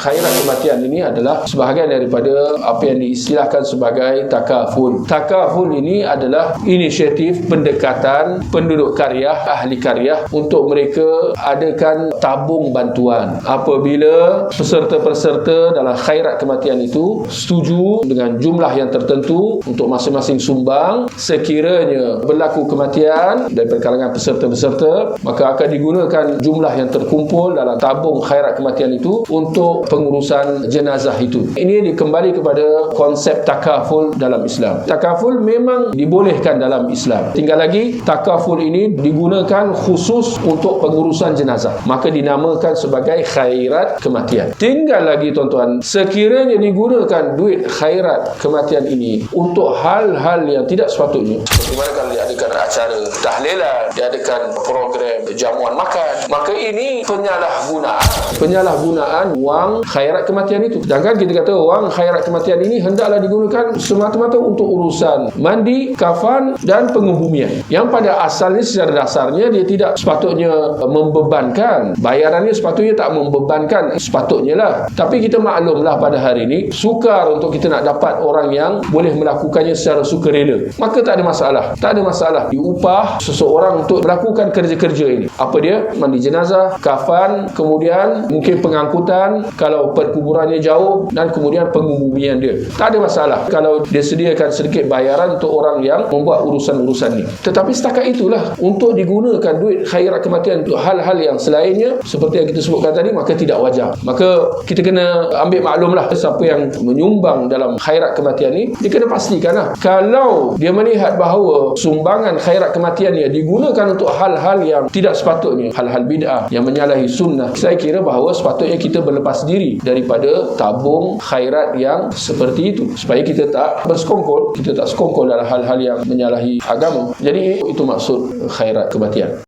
khairat kematian ini adalah sebahagian daripada apa yang diistilahkan sebagai takaful. Takaful ini adalah inisiatif pendekatan penduduk karyah, ahli karyah untuk mereka adakan tabung bantuan. Apabila peserta-peserta dalam khairat kematian itu setuju dengan jumlah yang tertentu untuk masing-masing sumbang, sekiranya berlaku kematian daripada kalangan peserta-peserta, maka akan digunakan jumlah yang terkumpul dalam tabung khairat kematian itu untuk pengurusan jenazah itu. Ini kembali kepada konsep takaful dalam Islam. Takaful memang dibolehkan dalam Islam. Tinggal lagi takaful ini digunakan khusus untuk pengurusan jenazah, maka dinamakan sebagai khairat kematian. Tinggal lagi tuan-tuan, sekiranya digunakan duit khairat kematian ini untuk hal-hal yang tidak sepatutnya, bagaimana kalau diadakan acara tahlilan, diadakan program jamuan makan, maka ini penyalahgunaan wang khairat kematian itu. Sedangkan kita kata wang khairat kematian ini hendaklah digunakan semata-mata untuk urusan mandi, kafan dan pengebumian, yang pada asalnya secara dasarnya dia tidak sepatutnya membebankan. Bayarannya sepatutnya tak membebankan, sepatutnya lah. Tapi kita maklumlah pada hari ini sukar untuk kita nak dapat orang yang boleh melakukannya secara sukarela. Maka tak ada masalah. Tak ada masalah diupah seseorang untuk melakukan kerja-kerja ini. Apa dia? Mandi jenazah, kafan, kemudian mungkin pengangkutan kalau perkuburannya jauh, dan kemudian pengebumian dia. Tak ada masalah kalau dia sediakan sedikit bayaran untuk orang yang membuat urusan-urusan ni. Tetapi setakat itulah, untuk digunakan duit khairat kematian untuk hal-hal yang selainnya seperti yang kita sebutkan tadi, maka tidak wajar. Maka kita kena ambil maklumlah, siapa yang menyumbang dalam khairat kematian ni, dia kena pastikanlah kalau dia melihat bahawa sumbangan khairat kematiannya digunakan untuk hal-hal yang tidak sepatutnya, hal-hal bid'ah yang menyalahi sunnah, saya kira bahawa sepatutnya kita berlepas diri daripada tabung khairat yang seperti itu, supaya kita tak bersekongkol, kita tak sekongkol dalam hal-hal yang menyalahi agama. Jadi itu maksud khairat kematian.